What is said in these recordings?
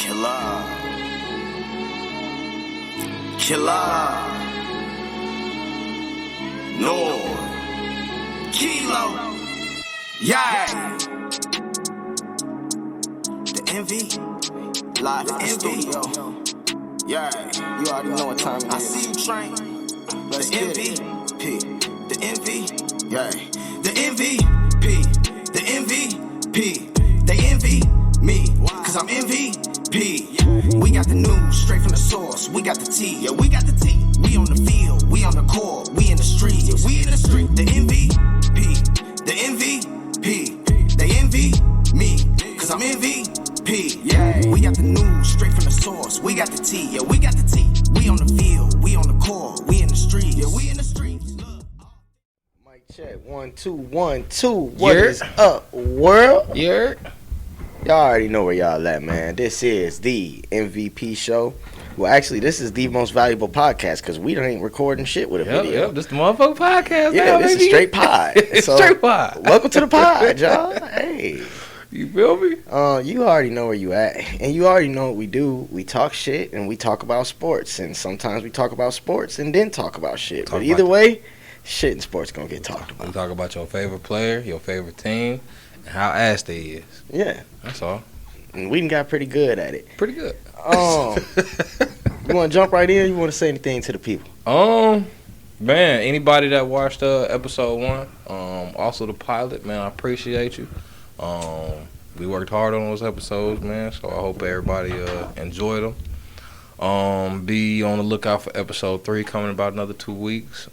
Killer. Killer. Nord. Kilo. Yeah. The envy. Live in the studio. Yeah. You already know what time it is. I see you train. Let's The get it. MVP. The envy. Yeah. The MVP. The MVP. They envy me. Cause I'm MVP. We got the news straight from the source. We got the tea. Yeah, we got the tea. We on the field. We on the court. We in the streets. Yeah, we in the street. The MVP. The MVP. They envy me. Cause I'm MVP. Yeah, we got the news straight from the source. We got the tea. Yeah, we got the tea. We on the field. We on the court. We in the streets. Yeah, we in the streets. Mic check. 1, 2, 1, 2. What is up, world? Yeah. Y'all already know where y'all at, man. This is the MVP show. Well, actually, this is the most valuable podcast because we ain't recording shit with a video. Yep, this the motherfucking podcast. Yeah, now, this baby. is straight pod. It's straight pod. Welcome to the pod, y'all. Hey. You feel me? You already know where you at, and you already know what we do. We talk shit, and we talk about sports, and sometimes we talk about sports and then talk about shit. But either way, shit in sports gonna get talked about. We talk about your favorite player, your favorite team, and how ass they is. Yeah. That's all. And we done got pretty good at it. Pretty good. You want to jump right in? Or you want to say anything to the people? Man, anybody that watched episode 1, also the pilot, man, I appreciate you. We worked hard on those episodes, man, so I hope everybody enjoyed them. Be on the lookout for episode 3 coming in about another 2 weeks.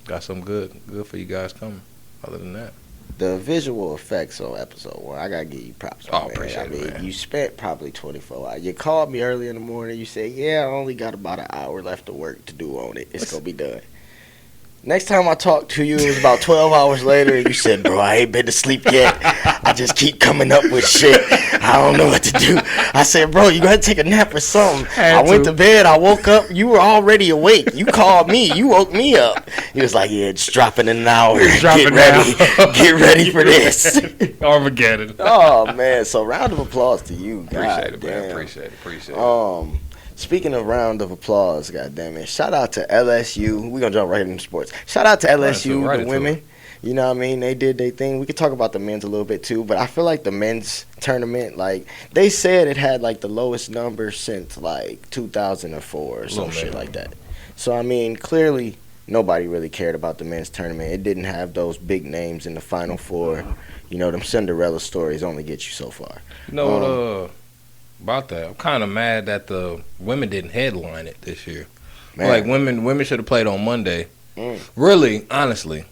Got some good for you guys coming. Other than that, the visual effects on episode 1, I gotta give you props. Oh, appreciate it, man. You spent probably 24 hours. You called me early in the morning. You said, "Yeah, I only got about an hour left of work to do on it. It's gonna be done." Next time I talked to you, it was about 12 hours later, and you said, "Bro, I ain't been to sleep yet. I just keep coming up with shit. I don't know what to do." I said, "Bro, you gotta take a nap or something." I went to bed. I woke up. You were already awake. You called me. You woke me up. He was like, "Yeah, it's dropping in an hour. Get ready. Get ready for this." Armageddon. Oh, man. So round of applause to you. Appreciate it, man. Appreciate it. Speaking of round of applause, goddammit, shout out to LSU. We're going to jump right into sports. Shout out to LSU, the women. You know what I mean? They did their thing. We could talk about the men's a little bit too, but I feel like the men's tournament, like, they said it had, like, the lowest number since, like, 2004 or some shit like that. So, I mean, clearly nobody really cared about the men's tournament. It didn't have those big names in the Final Four. You know, them Cinderella stories only get you so far. You know what, about that, I'm kind of mad that the women didn't headline it this year. Man. Like, women should have played on Monday. Really, honestly.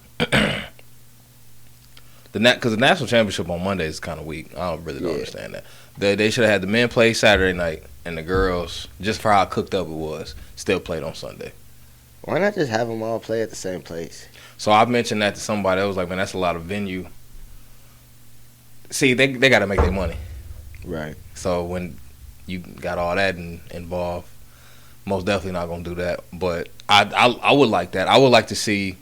Because the national championship on Monday is kind of weak. I don't understand that. They should have had the men play Saturday night and the girls, just for how cooked up it was, still played on Sunday. Why not just have them all play at the same place? So I mentioned that to somebody. I was like, man, that's a lot of venue. See, they got to make their money. Right. So when you got all that involved, most definitely not going to do that. But I would like that. I would like to see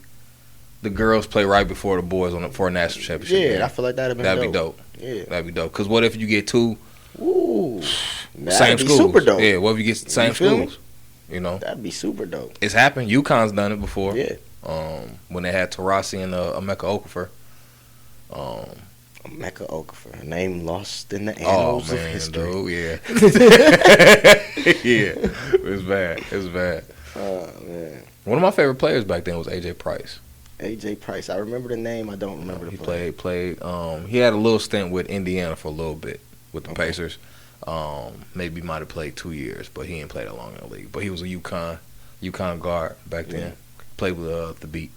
the girls play right before the boys for a national championship. Yeah, game. I feel like that'd be dope. Yeah, that'd be dope. Because what if you get two same schools? Super dope. Yeah, what if you get the same schools? You know, that'd be super dope. It's happened. UConn's done it before. Yeah. When they had Taurasi and Emeka Okafor. Emeka Okafor, a name lost in the annals of history. Dude, yeah. Yeah, it was bad. Oh, man. One of my favorite players back then was AJ Price. AJ Price. I remember the name. I don't remember the play. He played. He had a little stint with Indiana for a little bit with the Pacers. Maybe might have played 2 years, but he didn't play that long in the league. But he was a UConn guard back then. Played with the Beat.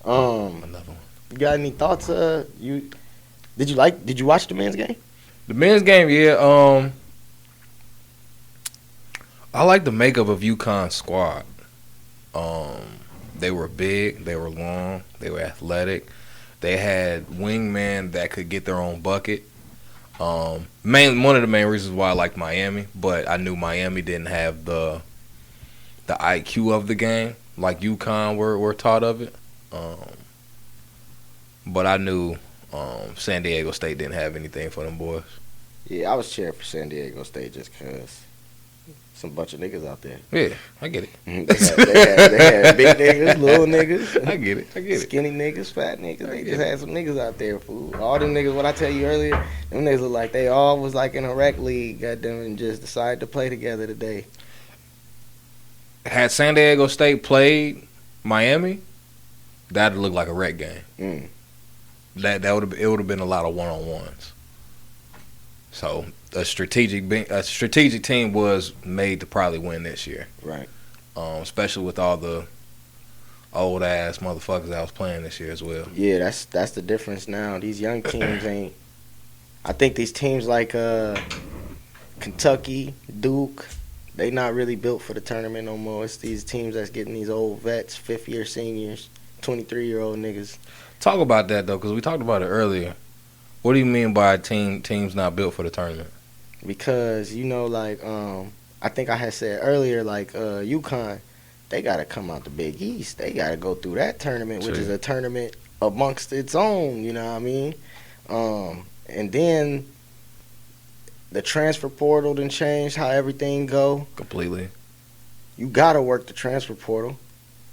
Another one. You got any thoughts? Did you watch the men's game? The men's game, yeah. I like the makeup of UConn's squad. They were big, they were long, they were athletic. They had wingmen that could get their own bucket. One of the main reasons why I liked Miami, but I knew Miami didn't have the IQ of the game like UConn were taught of it. But I knew San Diego State didn't have anything for them boys. Yeah, I was cheering for San Diego State just because some bunch of niggas out there. Yeah, I get it. They had big niggas, little niggas. I get it. Skinny niggas, fat niggas. They just had some niggas out there, fool. All them niggas, what I tell you earlier, them niggas look like they all was like in a rec league, goddamn, and just decided to play together today. Had San Diego State played Miami, that'd look like a rec game. That would have been a lot of 1-on-1s. So a strategic team was made to probably win this year, right? Especially with all the old ass motherfuckers that was playing this year as well. Yeah, that's the difference now. These young teams ain't. I think these teams like Kentucky, Duke, they not really built for the tournament no more. It's these teams that's getting these old vets, 5th-year seniors, 23-year-old niggas. Talk about that though, because we talked about it earlier. What do you mean by teams not built for the tournament? Because, like, I think I had said earlier, like, UConn, they got to come out the Big East. They got to go through that tournament, which is a tournament amongst its own, you know what I mean? And then the transfer portal done changed how everything go. Completely. You got to work the transfer portal.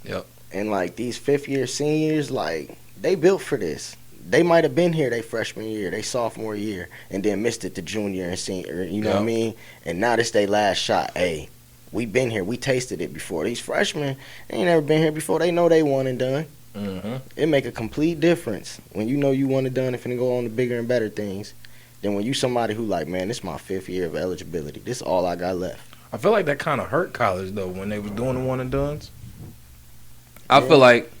Yep. And, like, these 5th-year seniors, like, they built for this. They might have been here their freshman year, their sophomore year, and then missed it the junior and senior, you know what I mean? And now this their last shot. Hey, we been here. We tasted it before. These freshmen, they ain't never been here before. They know they one and done. Mm-hmm. It make a complete difference when you know you one and done and finna go on to bigger and better things than when you somebody who like, man, this is my 5th year of eligibility. This is all I got left. I feel like that kind of hurt college, though, when they was doing the one and dones. I feel like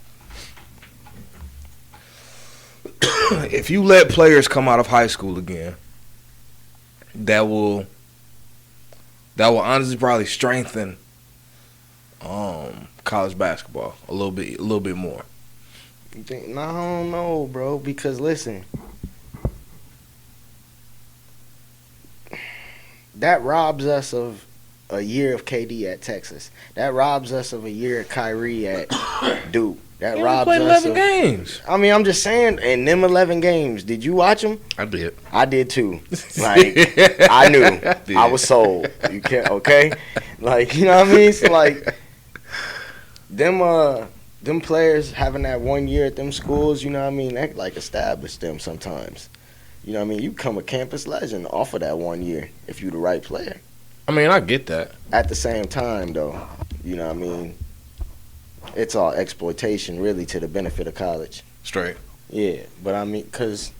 if you let players come out of high school again, that will honestly probably strengthen college basketball a little bit more. You think? No, I don't know, bro. Because listen, that robs us of a year of KD at Texas. That robs us of a year of Kyrie at Duke. That robs played us 11 of games. I mean, I'm just saying, in them 11 games, did you watch them? I did. I did too. Like, I knew. I was sold. You can't, okay? Like, you know what I mean? So, like, them players having that 1 year at them schools, you know what I mean? That, like, established them sometimes. You know what I mean? You become a campus legend off of that 1 year if you the right player. I mean, I get that. At the same time, though, you know what I mean? It's all exploitation, really, to the benefit of college. Straight. Yeah, but I mean, because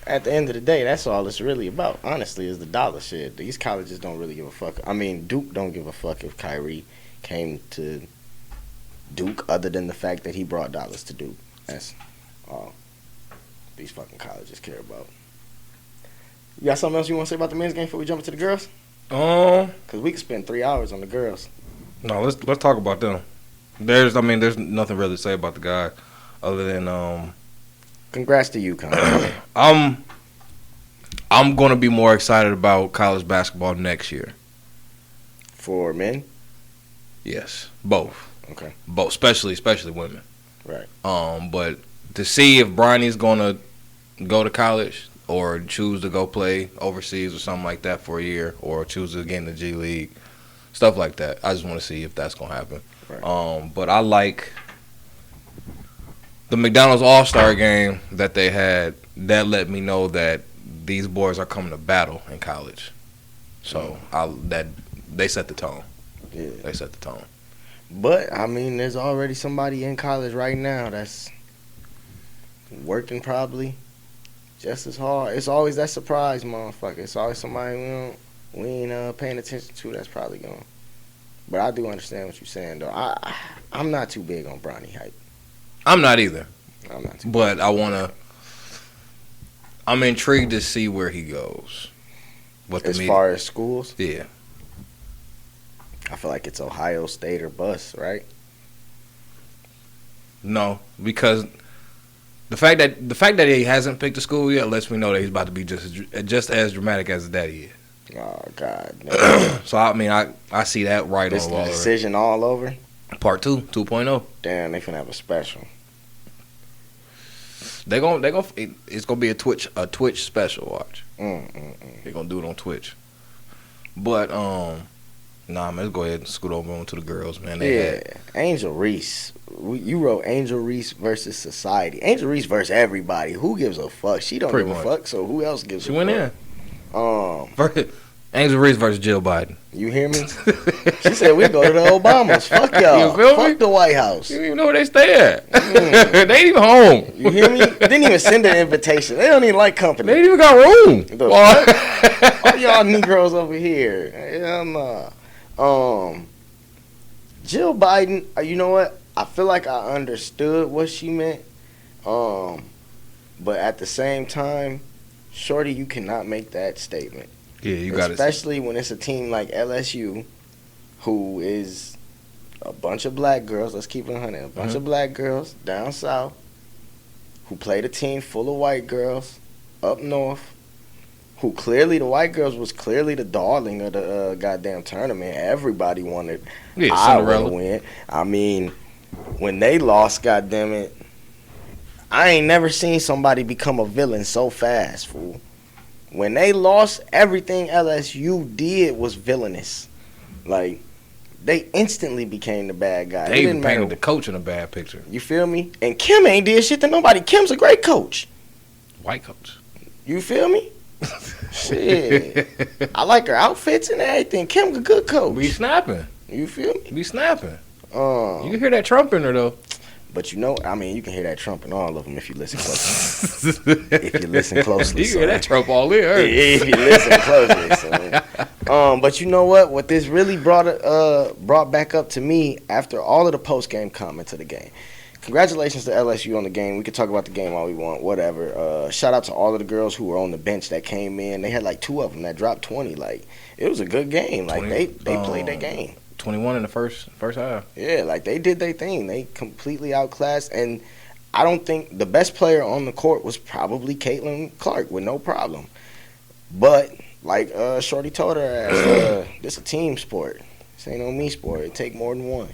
at the end of the day, that's all it's really about, honestly, is the dollar shit. These colleges don't really give a fuck. I mean, Duke don't give a fuck if Kyrie came to Duke, other than the fact that he brought dollars to Duke. That's all these fucking colleges care about. You got something else you want to say about the men's game before we jump into the girls? Because we could spend 3 hours on the girls. No, let's talk about them. There's nothing really to say about the guy, other than Congrats to UConn. I'm gonna be more excited about college basketball next year. For men? Yes, both. Okay. Both, especially women. Right. But to see if Bronny's gonna go to college or choose to go play overseas or something like that for a year, or choose to get in the G League, stuff like that. I just want to see if that's gonna happen. Right. But I like the McDonald's All-Star game that they had. That let me know that these boys are coming to battle in college. So they set the tone. Yeah. They set the tone. But I mean, there's already somebody in college right now that's working probably just as hard. It's always that surprise motherfucker. It's always somebody we ain't paying attention to that's probably going. But I do understand what you're saying, though. I'm not too big on Bronny hype. I'm not either. I'm not too But I'm intrigued to see where he goes. As far as schools? Yeah. I feel like it's Ohio State or bust, right? No, because the fact that he hasn't picked a school yet lets me know that he's about to be just as dramatic as his daddy is. Oh, God. So, I mean, I see that right on the wall. This decision all over? Part 2, 2.0. Damn, they finna have a special. It's gonna be a Twitch special. Watch. They're gonna do it on Twitch. But nah, man, let's go ahead and scoot over on to the girls, man. Angel Reese. You wrote Angel Reese versus Society. Angel Reese versus everybody. Who gives a fuck? She don't give a fuck. So who else gives a fuck? She went in. Angel Reese versus Jill Biden. You hear me? She said we go to the Obamas. Fuck y'all. You feel Fuck me? the White House. You don't even know where they stay at. They ain't even home. You hear me? Didn't even send an invitation. They don't even like company. They ain't even got room. All y'all Negroes over here. Hell nah. Jill Biden. You know what? I feel like I understood what she meant. But at the same time, shorty, you cannot make that statement. Yeah, you got it. Especially when it's a team like LSU, who is a bunch of black girls. Let's keep it 100. A bunch of black girls down south who played a team full of white girls up north. Who clearly, the white girls was clearly the darling of the goddamn tournament. Everybody wanted Iowa to win. I mean, when they lost, goddamn it, I ain't never seen somebody become a villain so fast, fool. When they lost, everything LSU did was villainous. Like, they instantly became the bad guy. They even painted the coach in a bad picture. You feel me? And Kim ain't did shit to nobody. Kim's a great coach. White coach. You feel me? Shit. I like her outfits and everything. Kim's a good coach. Be snapping. You feel me? Be snapping. You can hear that Trump in her, though. But you know, I mean, you can hear that Trump in all of them if you listen closely. If you listen closely. You can hear that Trump all in her. If you listen closely. So. But you know what? What this really brought back up to me after all of the post-game comments of the game. Congratulations to LSU on the game. We could talk about the game all we want, whatever. Shout out to all of the girls who were on the bench that came in. They had like 2 of them that dropped 20. Like, it was a good game. Like, 20, they played their game. 21 in the first half. Yeah, like, they did their thing. They completely outclassed. And I don't think the best player on the court was probably Caitlin Clark with no problem. But, like Shorty told her, this a team sport. This ain't no me sport. It take more than one.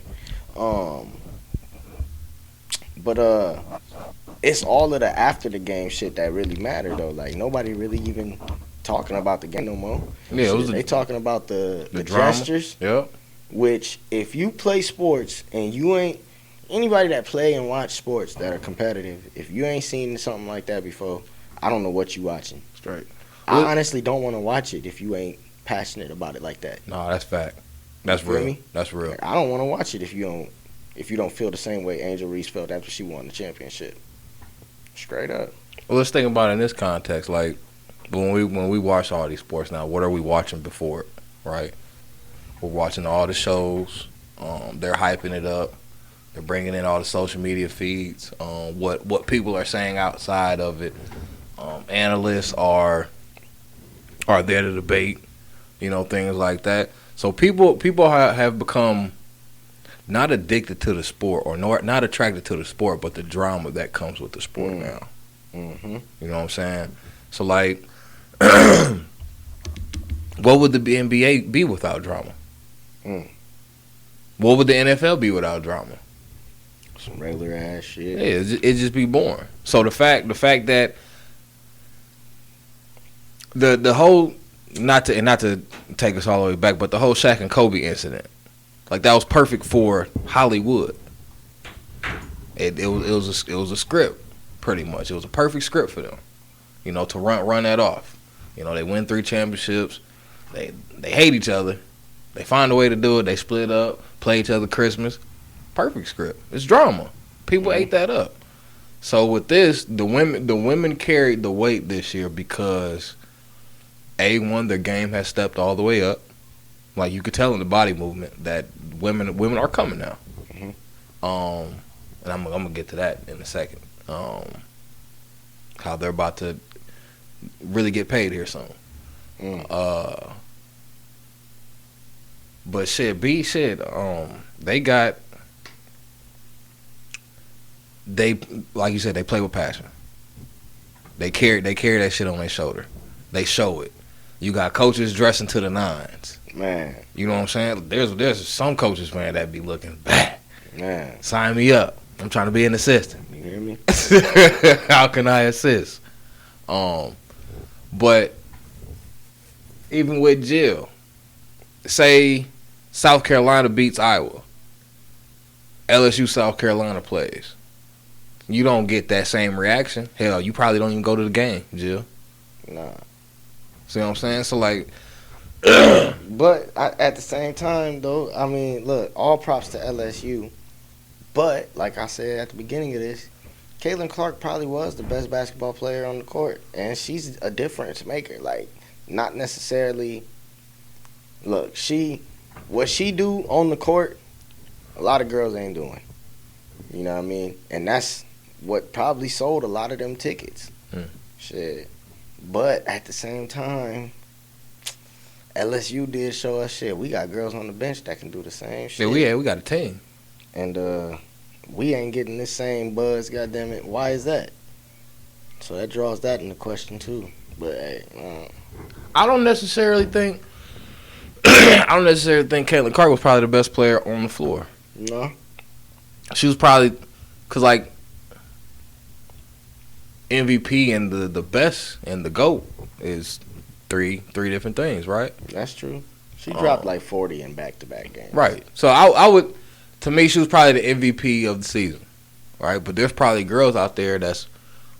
But it's all of the after the game shit that really mattered though. Like, nobody really even talking about the game no more. Yeah, they talking about the drama. gestures. Yep. Which, if you play sports and you ain't anybody that play and watch sports that are competitive, if you ain't seen something like that before, I don't know what you watching. Straight. I honestly don't want to watch it if you ain't passionate about it like that. No, that's fact. That's real. Me? That's real. Like, I don't want to watch it if you don't feel the same way Angel Reese felt after she won the championship. Straight up. Well, let's think about it in this context. Like, when we watch all these sports now, what are we watching before it, right? We're watching all the shows. They're hyping it up. They're bringing in all the social media feeds. What people are saying outside of it. Analysts are there to debate, things like that. So people have become not addicted to the sport or not attracted to the sport, but the drama that comes with the sport now. Mm-hmm. You know what I'm saying? So, like, what would the NBA be without drama? What would the NFL be without drama? Some regular ass shit. Yeah, it'd just be boring. So the fact that the whole not to take us all the way back, but the whole Shaq and Kobe incident, like, that was perfect for Hollywood. It was a script, pretty much. It was a perfect script for them, to run that off. They win 3 championships. They hate each other. They find a way to do it. They split up, play each other Christmas. Perfect script. It's drama. People ate that up. So with this, the women carried the weight this year because A1, their game has stepped all the way up. Like, you could tell in the body movement that women are coming now. Mm-hmm. And I'm gonna get to that in a second. How they're about to really get paid here soon. But shit, they like you said, they play with passion. They carry that shit on their shoulder. They show it. You got coaches dressing to the nines. Man. You know what I'm saying? There's some coaches, man, that be looking bad. Man. Sign me up. I'm trying to be an assistant. You You hear me? How can I assist? But even with Jill, say South Carolina beats Iowa, LSU South Carolina plays. You don't get that same reaction. Hell, you probably don't even go to the game, Jill. Nah. See what I'm saying? So like, but at the same time, though, I mean, look, all props to LSU. But like I said at the beginning of this, Caitlin Clark probably was the best basketball player on the court, and she's a difference maker. Like, not necessarily. Look, what she do on the court, a lot of girls ain't doing. You know what I mean? And that's what probably sold a lot of them tickets. Shit. But at the same time, LSU did show us shit. We got girls on the bench that can do the same shit. yeah, we got a team. And we ain't getting this same buzz, goddammit. Why is that? So that draws that into question too. But hey, I don't necessarily think Caitlin Clark was probably the best player on the floor. no. She was probably, cause like MVP and the best and the GOAT is three different things, right? That's true. She dropped like 40 in back-to-back games. Right. So I would, to me, she was probably the MVP of the season, right? But there's probably girls out there that's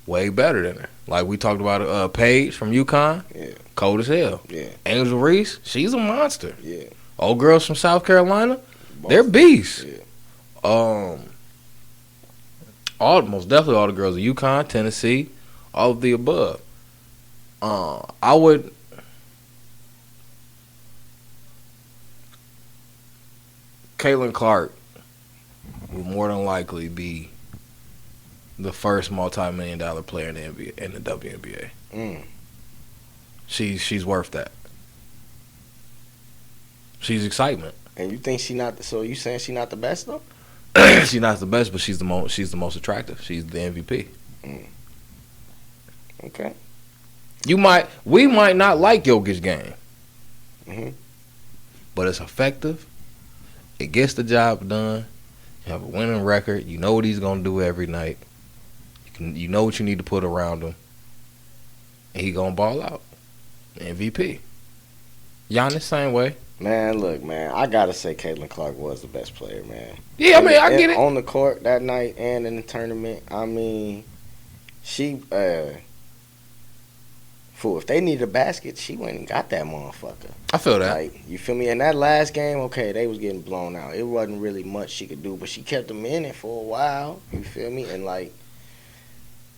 way better than her. Like we talked about Paige from UConn, Yeah. cold as hell. Yeah. Angel Reese, she's a monster. Yeah. Old girls from South Carolina, they're beasts. Yeah. Most definitely all the girls of UConn, Tennessee, all of the above. I would. Caitlin Clark will more than likely be the first multi-million-dollar player in the NBA, in the WNBA. She's worth that. She's excitement. And you think she not? So you saying she not the best though? She's not the best, but she's the most attractive. She's the MVP. Okay. We might not like Jokic's game, but it's effective. It gets the job done. You have a winning record. You know what he's gonna do every night. You know what you need to put around him, and he gonna ball out. MVP. Giannis same way. Man, look, man, I gotta say Caitlin Clark was the best player, man. Yeah, I mean, I get it. On the court that night and in the tournament, I mean, she, fool, if they needed a basket, she went and got that motherfucker. I feel that. Like, you feel me? In that last game, okay, they was getting blown out. It wasn't really much she could do, but she kept them in it for a while. You feel me? And, like,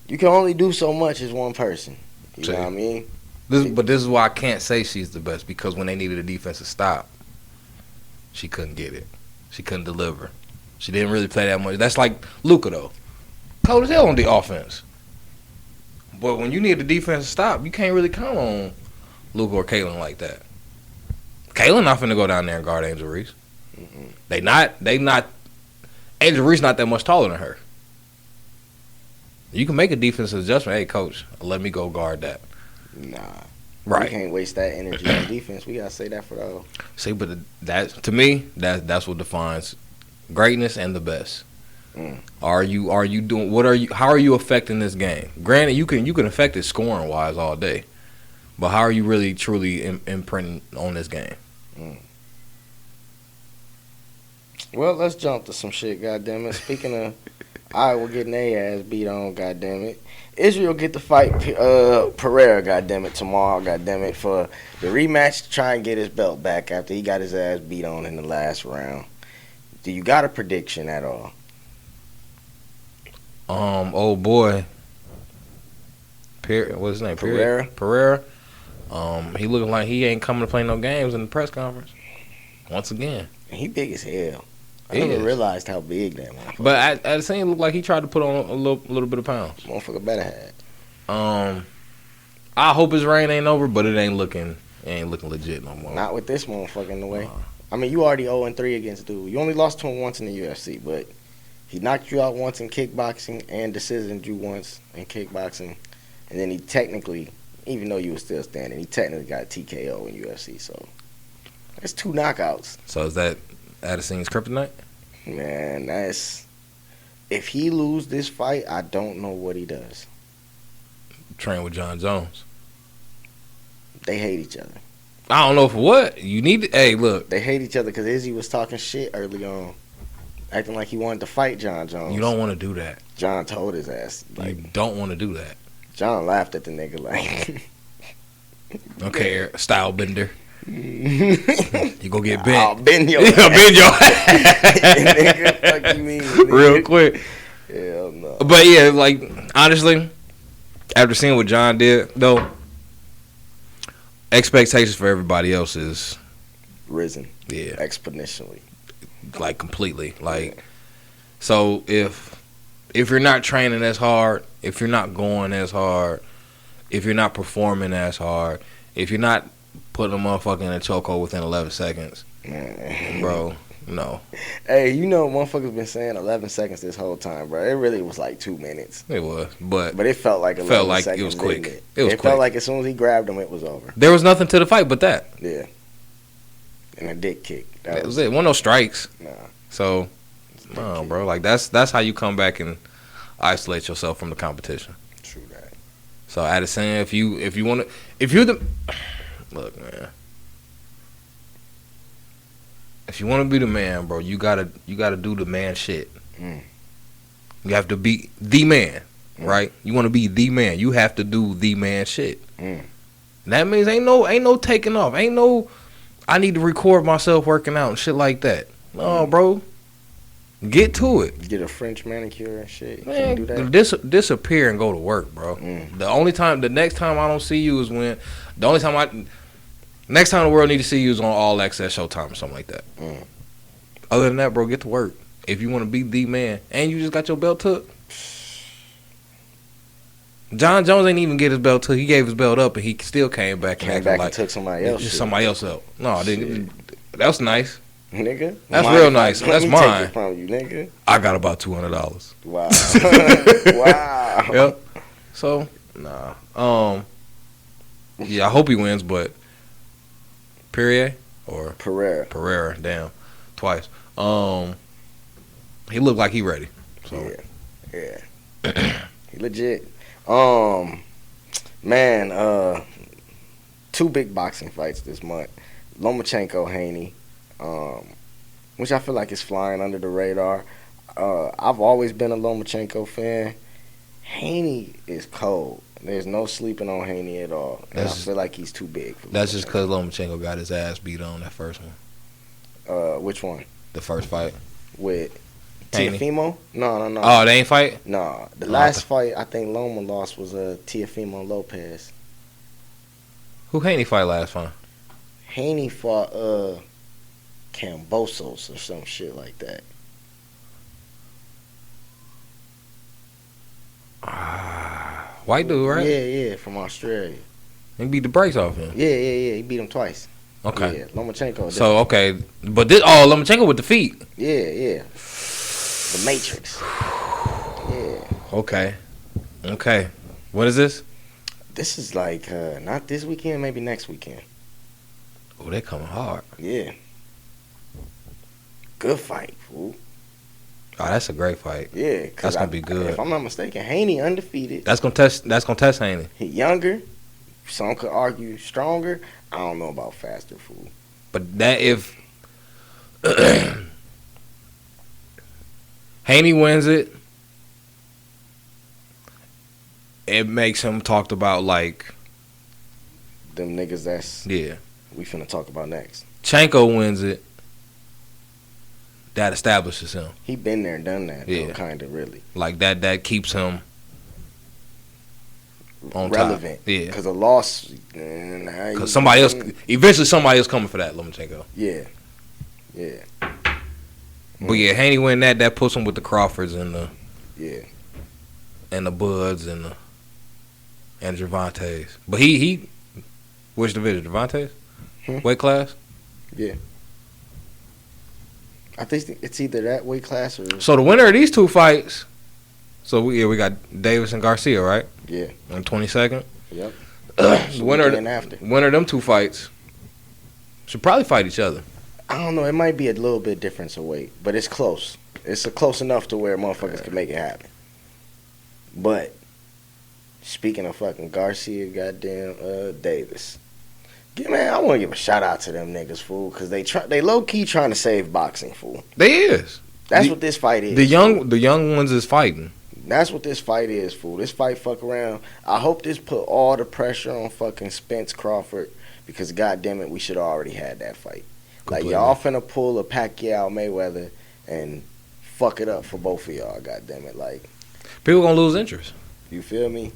you can only do so much as one person. You know what I mean? But this is why I can't say she's the best, because when they needed a defensive stop, she couldn't get it. She couldn't deliver. She didn't really play that much. That's like Luka, though. Cold as hell on the offense. But when you need a defensive stop, you can't really count on Luka or Caitlin like that. Caitlin not finna go down there and guard Angel Reese. They not. Angel Reese not that much taller than her. You can make a defensive adjustment. Hey, coach, let me go guard that. Nah. Right. We can't waste that energy on defense. We gotta say that for the. See, but that to me, that's what defines greatness and the best. Are you doing? What are you? How are you affecting this game? Granted, you can affect it scoring wise all day, but how are you really truly imprinting on this game? Well, let's jump to some shit. Goddamn it! Speaking of Iowa getting their ass beat on, goddamn it. Israel get to fight Pereira, goddammit, tomorrow, goddammit, for the rematch to try and get his belt back after he got his ass beat on in the last round. Do you got a prediction at all? Oh boy. What's his name? Pereira. He looking like he ain't coming to play no games in the press conference. Once again. He big as hell. I never realized how big that motherfucker. But at the same, looked like he tried to put on a little bit of pounds. Motherfucker better have. I hope his reign ain't over, but it ain't looking legit no more. Not with this motherfucker in the way. I mean, you already 0-3 against dude. You only lost to him once in the UFC, but he knocked you out once in kickboxing and decisioned you once in kickboxing, and then he technically, even though you were still standing, he technically got a TKO in UFC. So that's 2 knockouts. So is that Adesan's kryptonite? Man, that's If he lose this fight, I don't know what he does. Train with John Jones. They hate each other. I don't know for what. You need to, hey, look. They hate each other because Izzy was talking shit early on, acting like he wanted to fight John Jones. You don't want to do that. John told his ass. You don't want to do that. John laughed at the nigga like. Okay, style bender. You go get bent. I'll bend your I'll bend your nigga, fuck you mean, nigga. Real quick. Hell no. But yeah, like, honestly, after seeing what John did, though, expectations for everybody else is risen. Yeah. Exponentially. Like, completely. Like, so if you're not training as hard, if you're not going as hard, if you're not performing as hard, if you're not putting a motherfucker in a chokehold within 11 seconds, bro, no. Hey, you know, motherfuckers been saying 11 seconds this whole time, bro. It really was like 2 minutes. It was, but it felt like 11 seconds. It was quick. It felt like as soon as he grabbed him, it was over. There was nothing to the fight but that. Yeah. And a dick kick. That was it. Wasn't no strikes. Nah. So, no, bro. Like, that's how you come back and isolate yourself from the competition. True that. So, Addison, if you're the look, man. If you want to be the man, bro, you gotta do the man shit. You have to be the man, right? You want to be the man, you have to do the man shit. That means ain't no taking off. Ain't no I need to record myself working out and shit like that. No, bro. Get to it. Get a French manicure and shit. Man, do that. disappear and go to work, bro. The next time I don't see you is when next time the world need to see you is on All Access Showtime or something like that. Other than that, bro, get to work. If you want to be the man and you just got your belt took. John Jones ain't even get his belt took. He gave his belt up and he still came back and took somebody else. Just somebody else out. No, that was nice. Nigga, that's real nice. That's mine. Take it from you, nigga. I got about $200. Wow. Wow. Yep. So nah. Yeah, I hope he wins, but Pereira, damn, twice. He looked like he ready. So yeah. He legit. Man, 2 big boxing fights this month. Lomachenko, Haney. Which I feel like is flying under the radar. I've always been a Lomachenko fan. Haney is cold. There's no sleeping on Haney at all. And I feel like he's too big for That's just because Lomachenko got his ass beat on that first one. Which one? The first fight. With Teofimo? No. Oh, they ain't fight? No. The last fight I think Loma lost was Teofimo Lopez. Who Haney fight last fight? Haney fought Cambosos or some shit like that. White dude, right? Yeah, from Australia. He beat the brakes off him. Yeah. He beat him twice. Okay. Yeah, Lomachenko. So, okay. But Lomachenko with the feet. Yeah. The Matrix. Yeah. Okay. What is this? This is like, not this weekend, maybe next weekend. Oh, they coming hard. Yeah. Good fight, fool. Oh, that's a great fight. Yeah, that's gonna be good. If I'm not mistaken, Haney undefeated. That's gonna test Haney. He younger. Some could argue stronger. I don't know about faster, fool. But that if Haney wins it, it makes him talked about like them niggas we finna talk about next. Chanko wins it. That establishes him. He been there and done that, though, kind of, really. Like, that keeps him on relevant. Top. Yeah. Because a loss... Because eventually somebody else coming for that, Lomachenko. Yeah. But yeah, Haney win that puts him with the Crawfords and the... Yeah. And the Buds and Gervonta's. But he which division? Gervonta's? Weight class? Yeah. I think it's either that weight class or... So the winner of these 2 fights... So we got Davis and Garcia, right? Yeah. On 22nd? Yep. The winner of them 2 fights should probably fight each other. I don't know. It might be a little bit difference of weight, but it's close. It's close enough to where motherfuckers can make it happen. But speaking of fucking Garcia, goddamn Davis. Yeah, man, I want to give a shout out to them niggas, fool, because they low key trying to save boxing, fool. They is. That's what this fight is. The young ones is fighting. That's what this fight is, fool. This fight fuck around. I hope this put all the pressure on fucking Spence Crawford, because goddamn it, we should have already had that fight. Completely. Like, y'all finna pull a Pacquiao Mayweather and fuck it up for both of y'all, goddamn it. Like, people gonna lose interest. You feel me?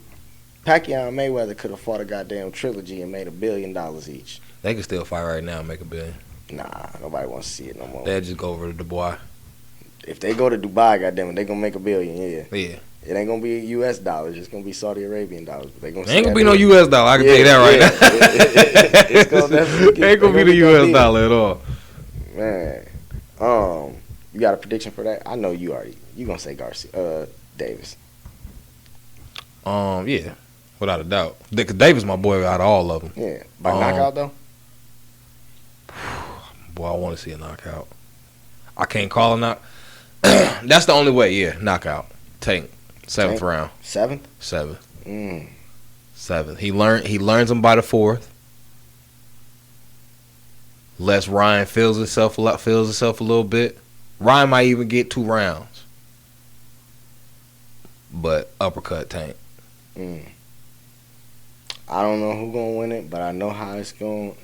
Pacquiao and Mayweather could have fought a goddamn trilogy and made $1 billion each. They can still fight right now and make $1 billion. Nah, nobody wants to see it no more. They'll just go over to Dubai. If they go to Dubai, goddamn it, they gonna make $1 billion. Yeah. Yeah. It ain't gonna be U.S. dollars. It's gonna be Saudi Arabian dollars. But ain't gonna be no U.S. dollar. I can tell you that right now. It's gonna definitely ain't gonna be the U.S. dollar at all. Man, you got a prediction for that? I know you already. You gonna say Davis? Yeah, without a doubt. Davis, my boy, out of all of them. Yeah, by knockout though. Boy, I want to see a knockout. I can't call a knock. That's the only way. Yeah, knockout. Tank. 7th round. 7th. 7th. 7th. He learns him by the 4th. Less Ryan feels himself a little bit. Ryan might even get 2 rounds. But uppercut Tank. I don't know who's gonna win it, but I know how it's going.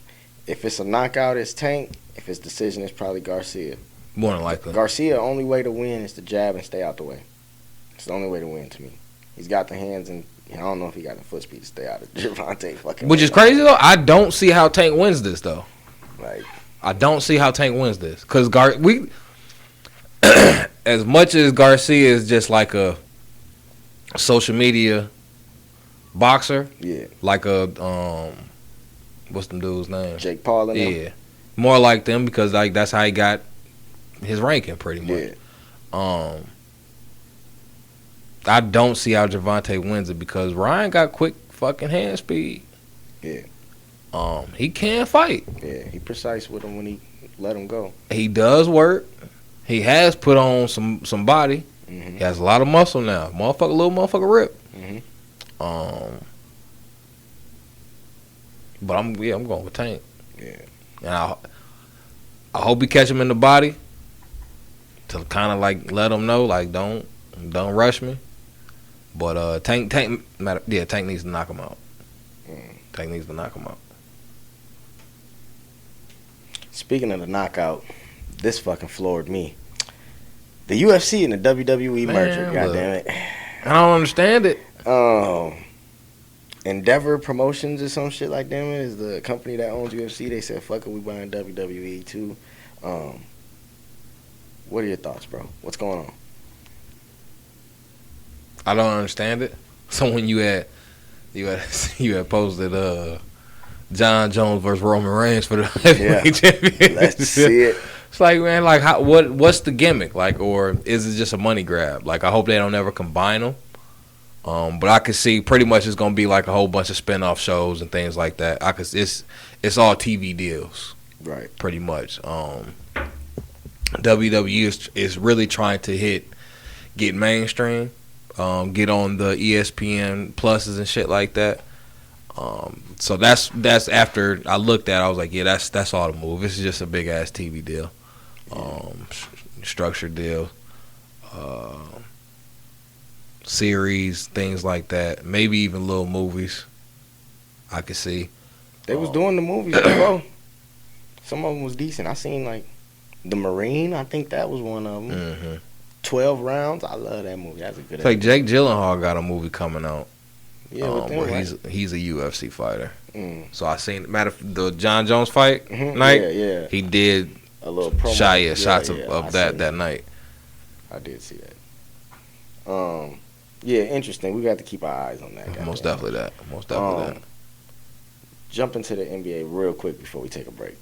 If it's a knockout, it's Tank. If it's decision, it's probably Garcia. More than likely. Garcia, only way to win is to jab and stay out the way. It's the only way to win to me. He's got the hands, and I don't know if he got the foot speed to stay out of Gervonta fucking. Which is crazy though. I don't see how Tank wins this though. Like, I don't see how Tank wins this because as much as Garcia is just like a social media boxer, yeah, like a what's them dude's name? Jake Paul and yeah, more like them because like that's how he got his ranking pretty much. Yeah. I don't see how Gervonta wins it because Ryan got quick fucking hand speed. Yeah. He can fight. Yeah, he precise with him when he let him go. He does work. He has put on some body. Mm-hmm. He has a lot of muscle now. Little motherfucker rip. Mm-hmm. But I'm going with Tank. Yeah. And I hope he catch him in the body to kind of like let him know like don't rush me. But Tank needs to knock him out. Tank needs to knock him out. Speaking of the knockout, this fucking floored me. The UFC and the WWE merger, goddammit. I don't understand it. Endeavor Promotions or some shit like that is the company that owns UFC. They said, fuck it, we buying WWE too. What are your thoughts, bro? What's going on? I don't understand it. So when you had posted John Jones versus Roman Reigns for the heavyweight championship. Let's see it. It's like, man, like what's the gimmick? Like, or is it just a money grab? Like, I hope they don't ever combine them. But I could see pretty much it's gonna be like a whole bunch of spinoff shows and things like that. It's all TV deals, right? Pretty much. WWE is really trying to get mainstream. Get on the ESPN pluses and shit like that. So that's after I looked at it, I was like, yeah, that's all the move. This is just a big ass TV deal, structured deal, series, things like that. Maybe even little movies. I could see. They was doing the movies before. Some of them was decent. I seen like The Marine. I think that was one of them. Mm-hmm. 12 Rounds. I love that movie. That's a good. It's like Jake Gyllenhaal got a movie coming out. Yeah, where he's a UFC fighter. So I seen the John Jones fight night. Yeah. He did a little promo. Shots of that night. I did see that. Yeah, interesting. We got to keep our eyes on that. Most definitely that. Jump into the NBA real quick before we take a break.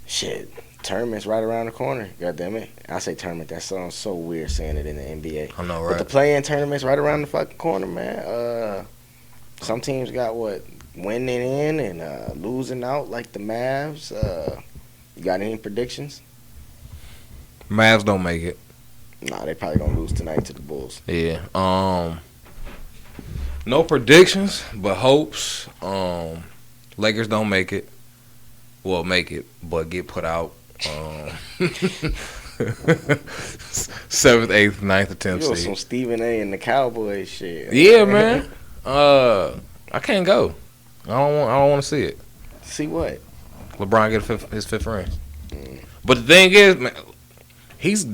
Shit. Tournament's right around the corner. God damn it. I say tournament. That sounds so weird saying it in the NBA. I know, right? But the play-in tournament's right around the fucking corner, man. Some teams got winning in and losing out like the Mavs. You got any predictions? Mavs don't make it. Nah, they probably gonna lose tonight to the Bulls. Yeah. No predictions, but hopes. Lakers don't make it. Well, make it, but get put out. 7th, 8th, 9th, or 10th You know, seed. some Stephen A. and the Cowboys shit. Yeah, man. I can't go. I don't want to see it. See what? LeBron get his fifth ring. But the thing is, man,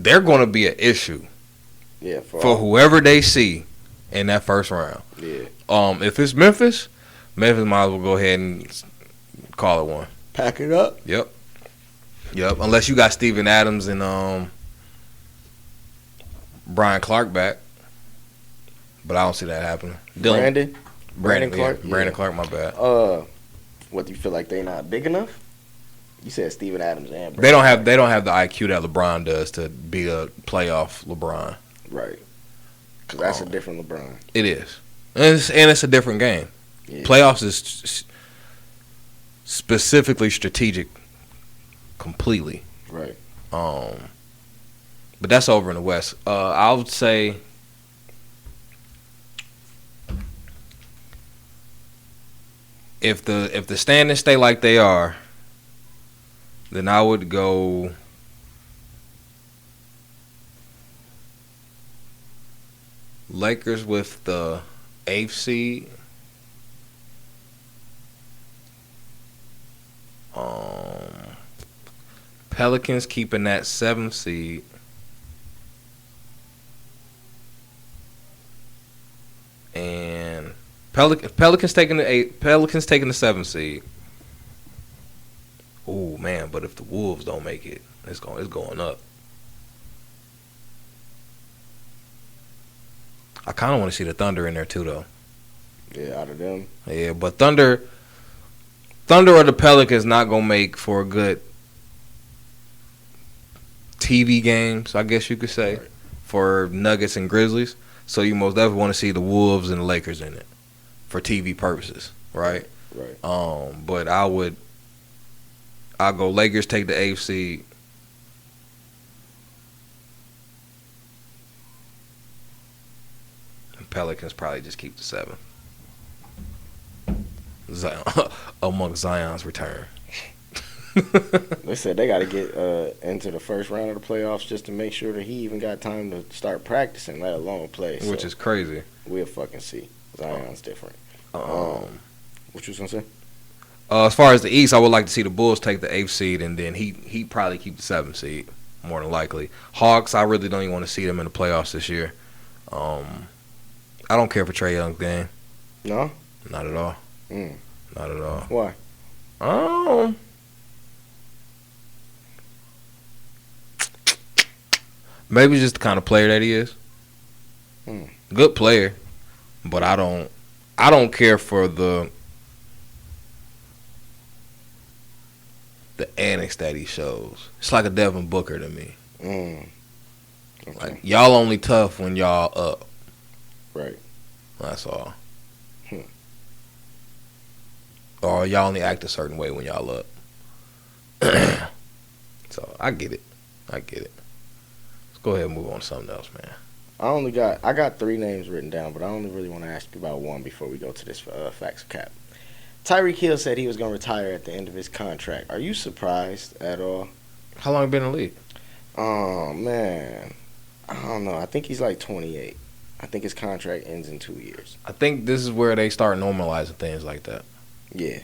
they're going to be an issue Yeah, for whoever they see in that first round. Yeah. If it's Memphis might as well go ahead and call it one. Pack it up. Yep. Unless you got Steven Adams and Brian Clark back, but I don't see that happening. Brandon Clark. Yeah. Brandon Clark. My bad. What do you feel like they not big enough? You said Steven Adams and Brandon. They don't have the IQ that LeBron does to be a playoff LeBron. Right. Because that's a different LeBron. It is, and it's a different game. Yeah. Playoffs is specifically strategic, completely. Right. But that's over in the West. I would say if the standings stay like they are, then I would go Lakers with the 8th seed. Pelicans keeping that 7th seed. And Pelicans taking the 7th seed. Oh man, but if the Wolves don't make it, it's going up. I kind of want to see the Thunder in there too, though. Yeah, out of them. Yeah, but Thunder or the Pelicans not gonna make for a good TV games, I guess you could say, right, for Nuggets and Grizzlies. So you most definitely want to see the Wolves and the Lakers in it for TV purposes, right? Right. But I'll go Lakers take the 8th seed. Pelicans probably just keep the 7th. Amongst Zion's return. They said they got to get into the first round of the playoffs just to make sure that he even got time to start practicing, let alone play. Which is crazy. We'll fucking see. Zion's different. What you was gonna say? As far as the East, I would like to see the Bulls take the 8th seed, and then he probably keep the 7th seed, more than likely. Hawks, I really don't even want to see them in the playoffs this year. I don't care for Trae Young's game. No? Not at all. Not at all. Why? Maybe just the kind of player that he is. Good player, but I don't care for the antics that he shows. It's like a Devin Booker to me. Okay. Like y'all only tough when y'all up. Right. That's all. Or y'all only act a certain way when y'all up. So I get it. Let's go ahead and move on to something else, man. I got 3 names written down, but I only really want to ask you about one before we go to this facts cap. Tyreek Hill said he was going to retire at the end of his contract. Are you surprised at all? How long you been in the league? Oh, man. I don't know. I think he's like 28. I think his contract ends in 2 years. I think this is where they start normalizing things like that. Yeah.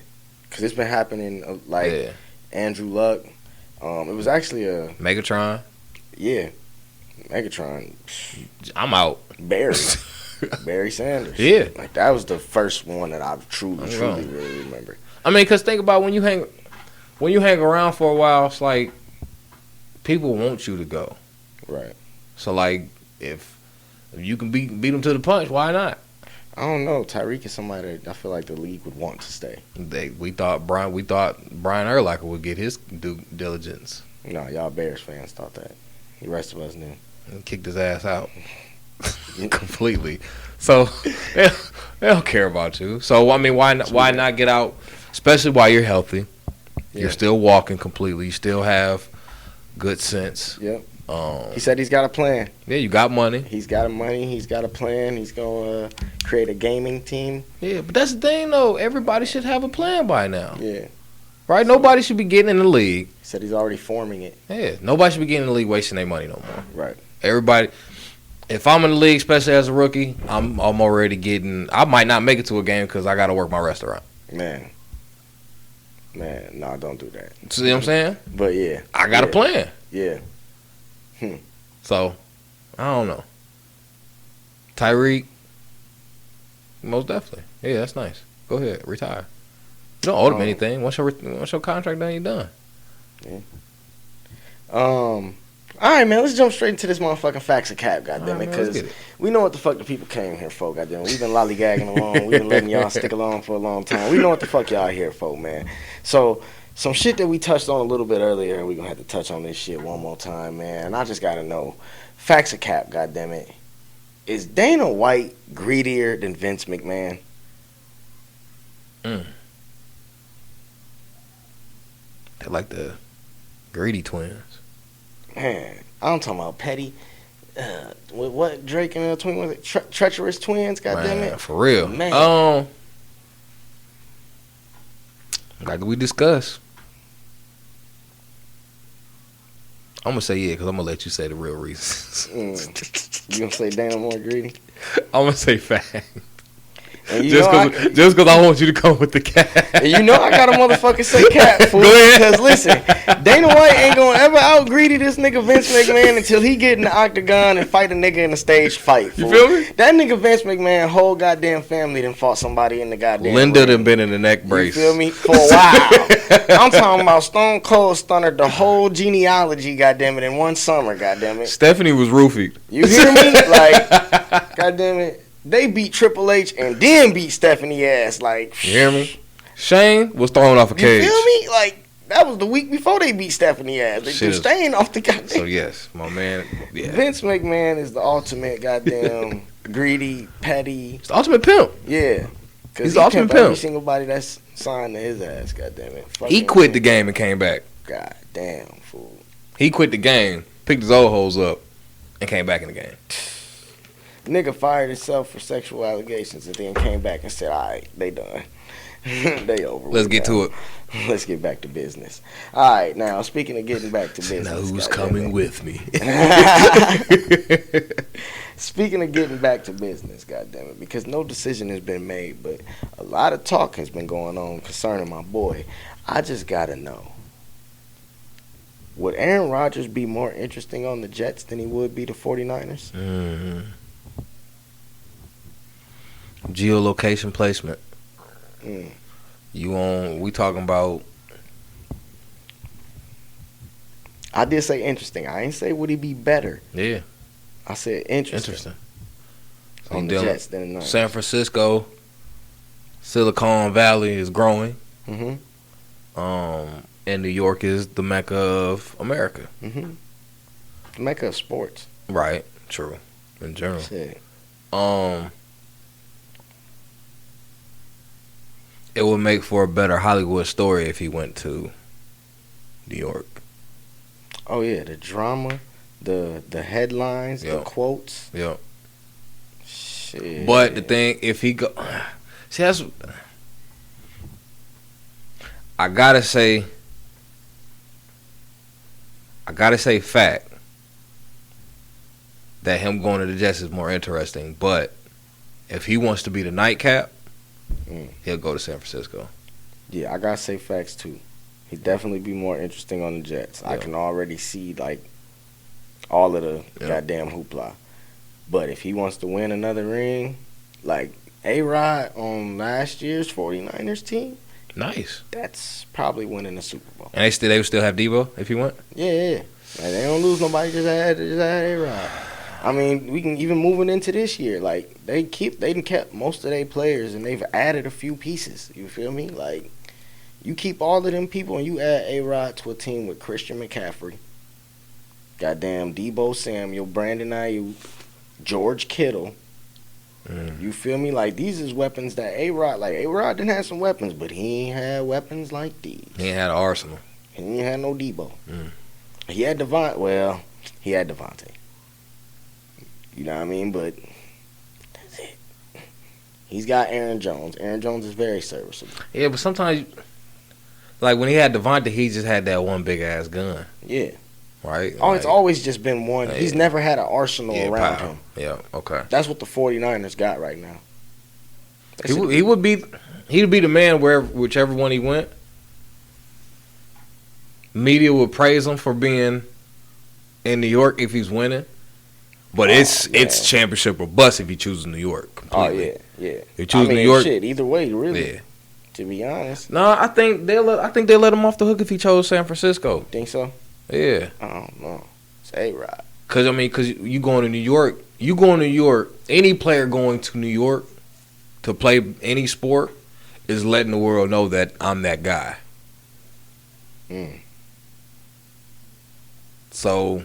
Because it's been happening, Andrew Luck. It was actually a... Megatron? Yeah. Megatron. I'm out. Barry Sanders. Yeah. Like, that was the first one that I truly really remember. I mean, because think about when you hang around for a while, it's like people want you to go. Right. So, like, if you can beat them to the punch, why not? I don't know. Tyreek is somebody that I feel like the league would want to stay. We thought Brian Urlacher would get his due diligence. No, y'all Bears fans thought that. The rest of us knew. And kicked his ass out completely. So they don't care about you. So I mean, why not get out? Especially while you're healthy. Yeah. You're still walking completely. You still have good sense. Yep. He said he's got a plan. Yeah, you got money. He's got money. He's got a plan. He's gonna create a gaming team. Yeah, but that's the thing though. Everybody should have a plan by now. Yeah. Right? Nobody should be getting in the league. He said he's already forming it. Yeah, nobody should be getting in the league wasting their money no more. Right. Everybody, if I'm in the league, especially as a rookie, I'm already getting. I might not make it to a game because I got to work my restaurant. Man, no, don't do that. See what I'm saying? But yeah, I got a plan. Yeah. So, I don't know. Tyreek, most definitely. Yeah, that's nice. Go ahead, retire. You don't owe them anything. Once your contract done, you done. Yeah. All right, man. Let's jump straight into this motherfucking facts of cap, goddamn it, because we know what the fuck the people came here for, goddamn it. We've been lollygagging along. We've been letting y'all stick along for a long time. We know what the fuck y'all here for, man. So some shit that we touched on a little bit earlier, we're gonna have to touch on this shit one more time, man. I just gotta know, facts of cap, goddamn it. Is Dana White greedier than Vince McMahon? They're like the greedy twins. Man, I'm talking about petty. What Drake and the twin was it? Treacherous twins, goddamn it. For real. Man. Like we discussed. I'm gonna say yeah, because I'm gonna let you say the real reasons. You gonna say Dana more greedy? I'm gonna say fact. Just because I want you to come with the cat. And you know I gotta motherfucking say cat, fool. Go ahead. Because listen, Dana White ain't gonna ever out greedy this nigga Vince McMahon until he get in the octagon and fight a nigga in a stage fight, fool. You feel me? That nigga Vince McMahon whole goddamn family done fought somebody in the goddamn Linda ring. done been in the neck brace. You feel me? For a while. I'm talking about Stone Cold stunnered the whole genealogy, goddamn it, in one summer, goddamn it. Stephanie was roofied. You hear me? Like, goddamn it. They beat Triple H and then beat Stephanie ass. Like, you hear me? Shane was thrown off a cage. You feel me? Like, that was the week before they beat Stephanie ass. They threw Stain off the goddamn. So yes, my man. Yeah. Vince McMahon is the ultimate goddamn greedy, petty. He's the ultimate pimp. Yeah, he's the ultimate pimp. Every single body that's signed to his ass. Goddamn it. He quit the game and came back. God damn fool. He quit the game, picked his old hoes up, and came back in the game. Nigga fired himself for sexual allegations and then came back and said, all right, they done. They over. Let's get to it. Let's get back to business. All right, now, speaking of getting back to business. Now who's coming with me? Speaking of getting back to business, goddammit, because no decision has been made, but a lot of talk has been going on concerning my boy. I just got to know, would Aaron Rodgers be more interesting on the Jets than he would be the 49ers? Mm-hmm. Geolocation placement. We talking about. I did say interesting. I ain't say would he be better. Yeah. I said interesting. On the Jets than the Niners. San Francisco, Silicon Valley is growing. Mm-hmm. And New York is the mecca of America. Mm-hmm. The mecca of sports. Right. True. In general. Shit. It would make for a better Hollywood story if he went to New York. Oh yeah, the drama, the headlines, the quotes. Yep. Shit. But the thing, if he go, see, that's, I gotta say fact that him going to the Jets is more interesting. But if he wants to be the nightcap, he'll go to San Francisco. Yeah, I gotta say facts too. He'd definitely be more interesting on the Jets. I can already see like all of the goddamn hoopla. But if he wants to win another ring, like A-Rod on last year's 49ers team, nice. That's probably winning a Super Bowl. And they would still have Debo if he went? Yeah. Like, they don't lose nobody, just had A-Rod. I mean, we can even moving into this year, like they done kept most of their players and they've added a few pieces. You feel me? Like you keep all of them people and you add A-Rod to a team with Christian McCaffrey, goddamn Debo Samuel, Brandon Ayuk, George Kittle. You feel me? Like these is weapons that A-Rod didn't have some weapons, but he ain't had weapons like these. He ain't had an arsenal. He ain't had no Debo. He had Devon. Well, He had Devontae. You know what I mean? But that's it. He's got Aaron Jones. Aaron Jones is very serviceable. Yeah, but sometimes, like when he had Devontae, he just had that one big ass gun. Yeah. Right? Oh, it's always just been one. He's never had an arsenal around him. Yeah, okay. That's what the 49ers got right now. He would be the man whichever one he went. Media would praise him for being in New York if he's winning. But it's championship or bust if he chooses New York completely. Oh yeah. If he chooses New York, shit, either way, really. Yeah. To be honest. No, I think they let him off the hook if he chose San Francisco. Think so? Yeah. I don't know. It's A-Rod. Because you going to New York, any player going to New York to play any sport is letting the world know that I'm that guy. So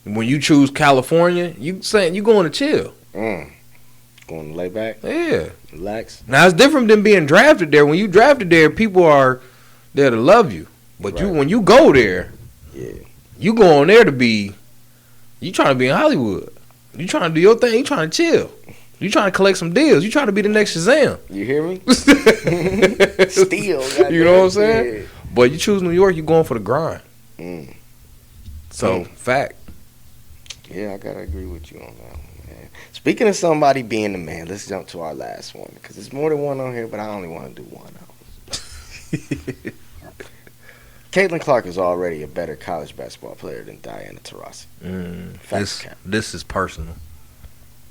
when you choose California, you saying you going to chill. Going to lay back? Yeah. Relax? Now, it's different than being drafted there. When you drafted there, people are there to love you. But when you go there, you going there to be, you trying to be in Hollywood. You trying to do your thing. You trying to chill. You trying to collect some deals. You trying to be the next Shazam. You hear me? Steal. You know what I'm saying? Yeah. But you choose New York, you going for the grind. So, fact. Yeah, I got to agree with you on that one, man. Speaking of somebody being the man, let's jump to our last one. Because there's more than one on here, but I only want to do one. Caitlin Clark is already a better college basketball player than Diana Taurasi. This is personal.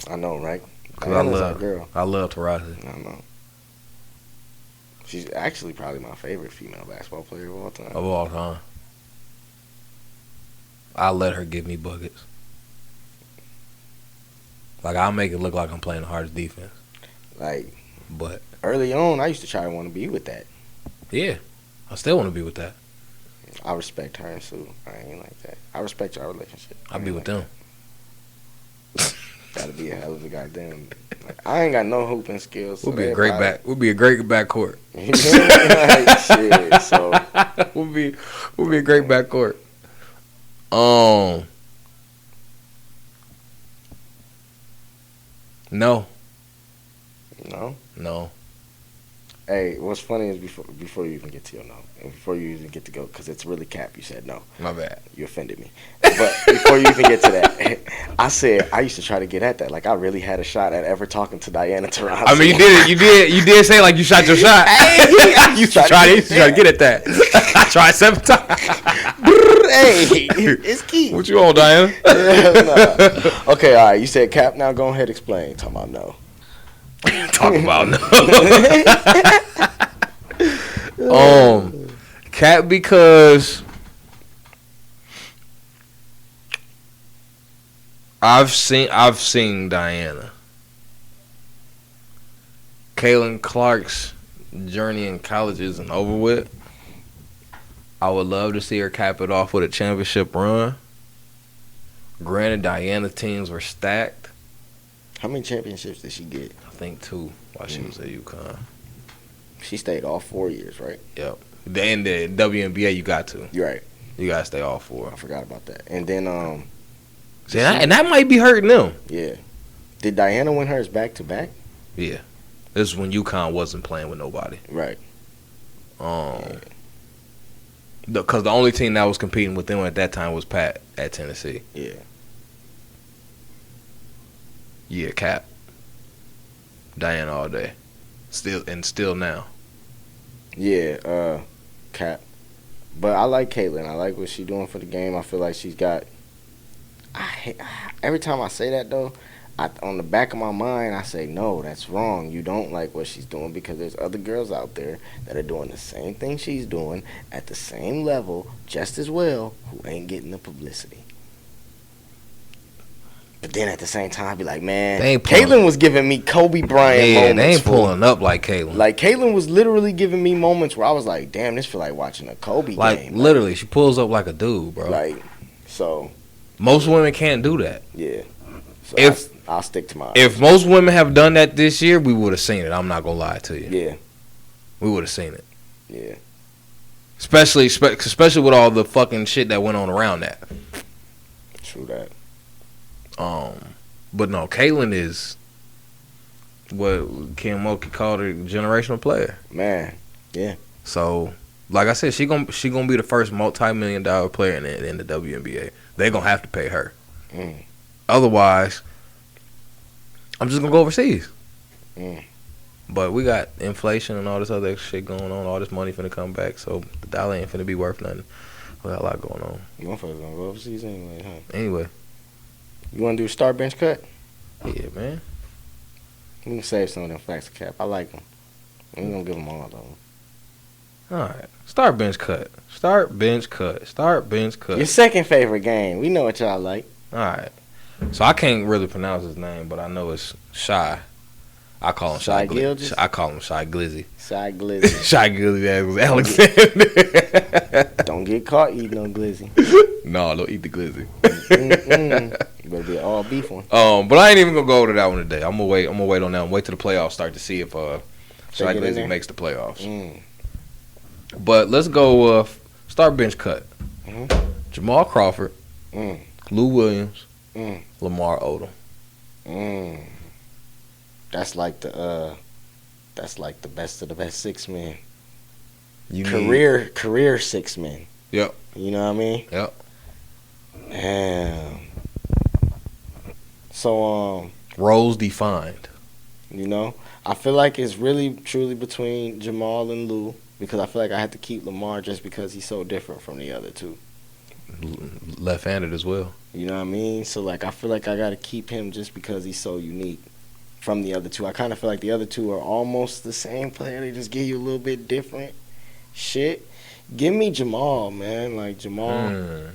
I know, right? Diana's our girl. I love Taurasi. I know. She's actually probably my favorite female basketball player of all time. Of all time. I'll let her give me buckets. Like, I'll make it look like I'm playing the hardest defense. But early on, I used to try to want to be with that. Yeah. I still want to be with that. I respect her and Sue. I ain't like that. I respect our relationship. I'll be with them. Gotta be a hell of a goddamn. I ain't got no hooping skills. We'll be a great backcourt. Shit. So we'll be a great backcourt. No. Hey, what's funny is before you even get to your no, and before you even get to go, because it's really cap, you said no. My bad. You offended me. But before you even get to that, I said I used to try to get at that. Like, I really had a shot at ever talking to Diana Taurasi. I mean, you did say like you shot your shot. I used to try to get at that. I tried 7 times. Hey, it's key. What you on, Diana? Nah. Okay, all right. You said cap. Now go ahead, explain. Talking about no. Talking about no. Cap, because I've seen Diana. Caitlin Clark's journey in college isn't over with. I would love to see her cap it off with a championship run. Granted, Diana's teams were stacked. How many championships did she get? I think 2 while she was at UConn. She stayed all 4 years, right? Yep. In the WNBA, you got to. You're right. You got to stay all 4. I forgot about that. And then, and that might be hurting them. Yeah. Did Diana win hers back-to-back? Yeah. This is when UConn wasn't playing with nobody. Right. Because the only team that was competing with them at that time was Pat at Tennessee. Yeah. Yeah, cap. Diana all day. Still now. Yeah, cap. But I like Caitlin. I like what she's doing for the game. I feel like she's got. Every time I say that though, on the back of my mind, I say no, that's wrong. You don't like what she's doing because there's other girls out there that are doing the same thing she's doing at the same level, just as well, who ain't getting the publicity. But then at the same time, I be like, man, Caitlin was giving me Kobe Bryant moments. They ain't pulling up like Caitlin. Like, Caitlin was literally giving me moments where I was like, damn, this feel like watching a Kobe game. Literally, she pulls up like a dude, bro. Like, so. Most women can't do that. Yeah. So I'll stick to mine. If most women have done that this year, we would have seen it. I'm not going to lie to you. Yeah. We would have seen it. Yeah. Especially with all the fucking shit that went on around that. True that. But no, Caitlyn is what Kim Mulkey called a generational player. Man, yeah. So, like I said, she gonna be the first multi-million-dollar player in the WNBA. They gonna have to pay her. Otherwise, I'm just gonna go overseas. But we got inflation and all this other shit going on. All this money finna come back, so the dollar ain't finna be worth nothing. We got a lot going on. Motherfuckers gonna go overseas anyway, huh? Anyway, you wanna do a start bench cut? yeah, man. We can save some of them flex cap. I like them. We gonna give them all though. All right, start bench cut. Start bench cut. Start bench cut. Your second favorite game. We know what y'all like. All right. So I can't really pronounce his name, but I know it's Shy. I call him Shy Glizzy. I call him Shy Glizzy. Shy Glizzy. Shy Glizzy Alexander. Don't get caught eating no glizzy. No, don't eat the glizzy. You better be all beef one. But I ain't even gonna go to that one today. I'm gonna wait on that one. Wait till the playoffs start to see if Shy Glizzy makes the playoffs. But let's go start bench cut. Jamal Crawford, Lou Williams, Lamar Odom. That's like the best of the best 6 men. Career 6 men. Yep. You know what I mean? Yep. Damn. So roles defined. You know, I feel like it's really truly between Jamal and Lou, because I feel like I have to keep Lamar just because he's so different from the other two. Left-handed as well. You know what I mean? So like I feel like I got to keep him just because he's so unique from the other two. I kind of feel like the other two are almost the same player. They just give you a little bit different shit. Give me Jamal, man. Like Jamal.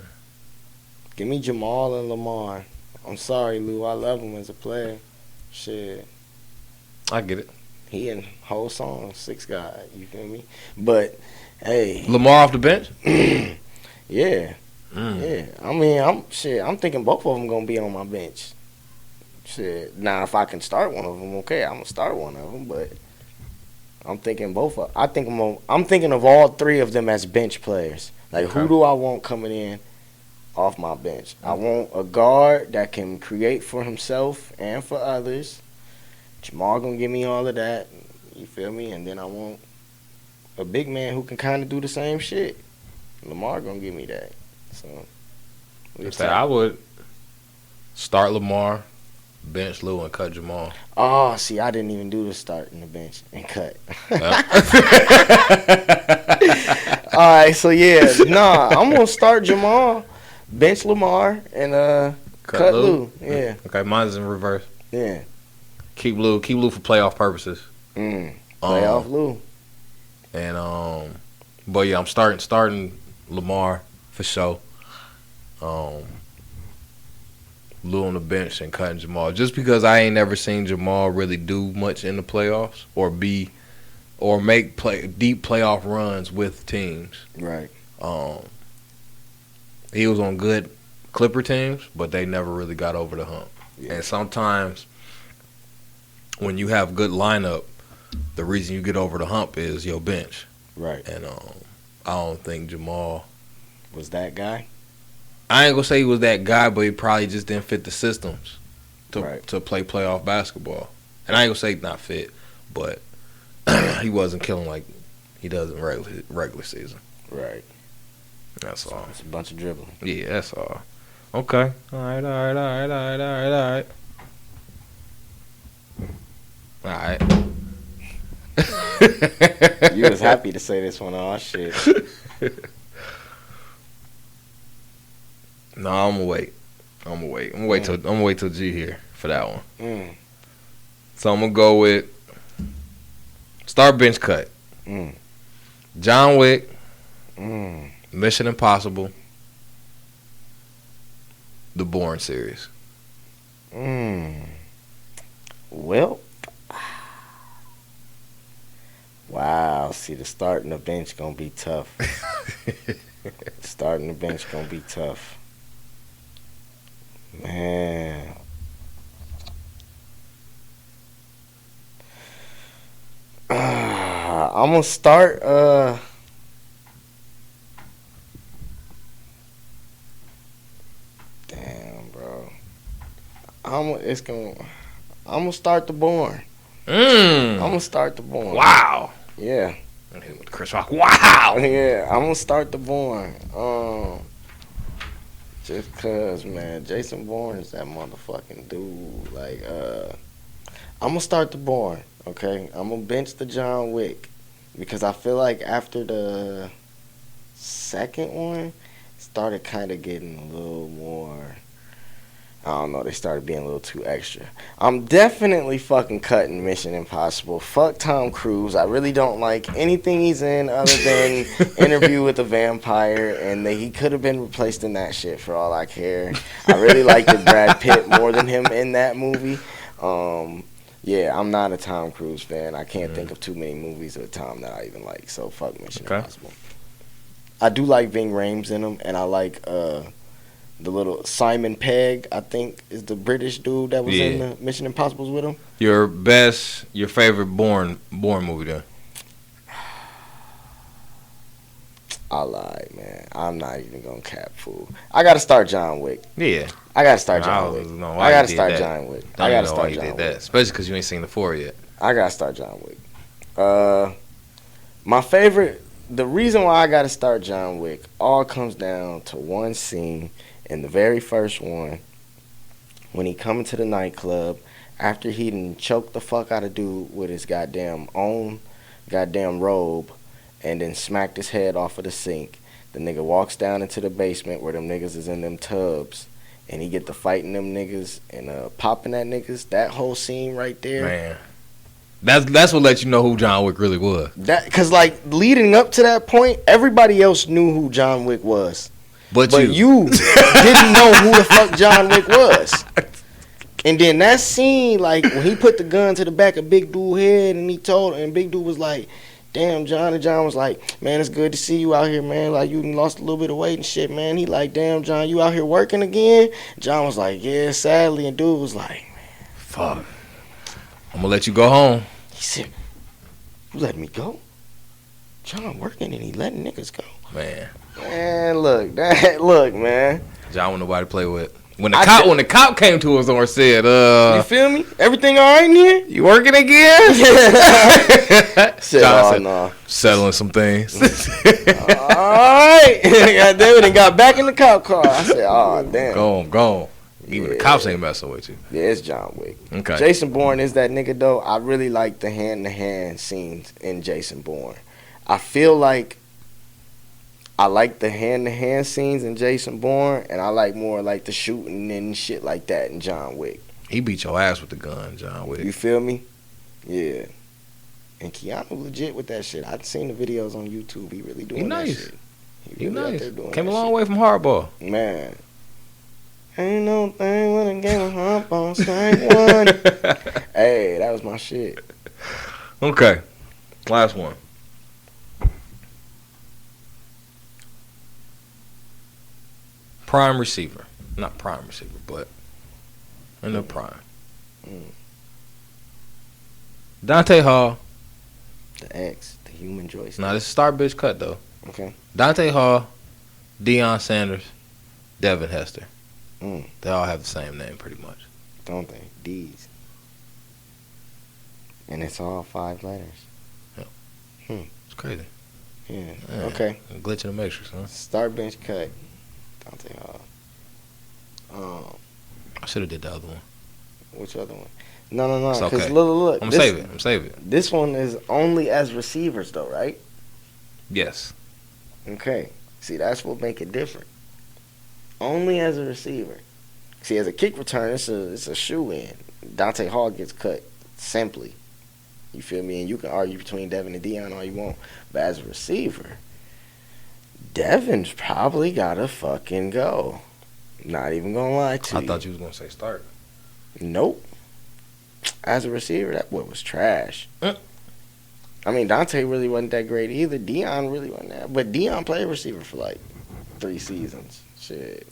Give me Jamal and Lamar. I'm sorry, Lou. I love him as a player. Shit. I get it. He in whole song, 6 guy. You feel me? But hey, Lamar off the bench. Yeah. Yeah. I mean, I'm thinking both of them gonna be on my bench. Shit. Now, if I can start one of them, okay, I'm gonna start one of them. But I'm thinking both. I'm thinking of all 3 of them as bench players. Like, who do I want coming in off my bench? I want a guard that can create for himself and for others. Jamal gonna give me all of that. You feel me? And then I want a big man who can kind of do the same shit. Lamar gonna give me that. So I would start Lamar, bench Lou, and cut Jamal. Oh, see, I didn't even do the start in the bench and cut. All right, so yeah, I'm gonna start Jamal, bench Lamar, and cut Lou. Yeah. Okay, mine's in reverse. Yeah. Keep Lou for playoff purposes. Playoff Lou. And but yeah, I'm starting Lamar for sure. Lou on the bench and cutting Jamal, just because I ain't never seen Jamal really do much in the playoffs or make deep playoff runs with teams. Right. He was on good Clipper teams, but they never really got over the hump. Yeah. And sometimes when you have good lineup, the reason you get over the hump is your bench. Right. And I don't think Jamal was that guy. I ain't gonna say he was that guy, but he probably just didn't fit the systems to play playoff basketball. And I ain't gonna say not fit, but he wasn't killing like he does in regular season. Right. That's all. It's a bunch of dribbling. Yeah, that's all. Okay. All right. All right. You was happy to say this one. Oh shit. No, I'm gonna wait. I'm gonna wait till G here for that one. So I'm gonna go with start bench cut. John Wick. Mission Impossible. The Bourne series. Well. Wow, see, the starting the bench gonna be tough. Starting the bench gonna be tough. Man. I'm gonna start damn. it's gonna. I'm gonna start the Bourne. Mm. I'm gonna start the Bourne. Wow. Yeah. With Chris Rock. Wow. Yeah, I'm gonna start the Bourne. Just cause, man, Jason Bourne is that motherfucking dude. Like, I'm gonna start the Bourne. Okay, I'm gonna bench the John Wick because I feel like after the second one, it started kind of getting a little more. I don't know, they started being a little too extra. I'm definitely fucking cutting Mission Impossible. Fuck Tom Cruise. I really don't like anything he's in other than Interview with a Vampire, and he could have been replaced in that shit for all I care. I really liked Brad Pitt more than him in that movie. Yeah, I'm not a Tom Cruise fan. I can't think of too many movies with Tom that I even like, so fuck Mission Impossible. I do like Ving Rhames in them, and I like the little Simon Pegg, I think, is the British dude that was in the Mission Impossibles with him. Your favorite Bourne movie then? I lied, man. I'm not even gonna cap, fool. I gotta start John Wick. Yeah. I gotta start John Wick. I gotta start John Wick. I gotta start John Wick. Especially because you ain't seen the 4 yet. I gotta start John Wick. My favorite, the reason why I gotta start John Wick all comes down to one scene in the very first one when he come into the nightclub after he done choked the fuck out of dude with his goddamn robe and then smacked his head off of the sink. The nigga walks down into the basement where them niggas is in them tubs and he get to fighting them niggas and popping at niggas. That whole scene right there, man, that's what let you know who John Wick really was. That, cause like leading up to that point, everybody else knew who John Wick was. But you didn't know who the fuck John Wick was. And then that scene, like, when he put the gun to the back of Big Dude's head and Big Dude was like, damn, John. And John was like, man, it's good to see you out here, man. Like, you lost a little bit of weight and shit, man. He like, damn, John, you out here working again? John was like, yeah, sadly. And dude was like, man, fuck. I'm gonna let you go home. He said, you letting me go? John working and he letting niggas go. Man, look, man. John want nobody to play with. When the cop came to us and said, you feel me? Everything all right in here? You working again? Said, John said, no. Settling some things. All right. God damn it, and got back in the cop car. I said, oh, damn. Go on. Even the cops ain't messing with you. Yeah, it's John Wick. Okay. Jason Bourne is that nigga, though. I really like the hand-to-hand scenes in Jason Bourne. I feel like I like the hand-to-hand scenes in Jason Bourne, and I like more like the shooting and shit like that in John Wick. He beat your ass with the gun, John Wick. You feel me? Yeah. And Keanu legit with that shit. I've seen the videos on YouTube. He really doing that shit. He nice. Came a long way from hardball. Man. Ain't no thing when a game of hardball strike one. Hey, that was my shit. Okay. Last one. Prime receiver. Not prime receiver, but in the prime. Dante Hall. The X, the human joystick. Nah, this is star bitch cut, though. Okay. Dante Hall, Deion Sanders, Devin Hester. They all have the same name, pretty much. Don't they? D's. And it's all 5 letters. Yep. It's crazy. Yeah. Okay. A glitch in the matrix, huh? Start bench cut. Dante Hall. I should have did the other one. Which other one? No. It's Because okay. look. I'm saving it. This one is only as receivers, though, right? Yes. Okay. See, that's what make it different. Only as a receiver. See, as a kick return, it's a shoe-in. Dante Hall gets cut simply. You feel me? And you can argue between Devin and Deion all you want. But as a receiver, Devin's probably gotta fucking go. Not even gonna lie to you. I thought you was gonna say start. Nope. As a receiver, that boy was trash. I mean, Dante really wasn't that great either. Deion really wasn't that. But Deion played receiver for like 3 seasons. Shit.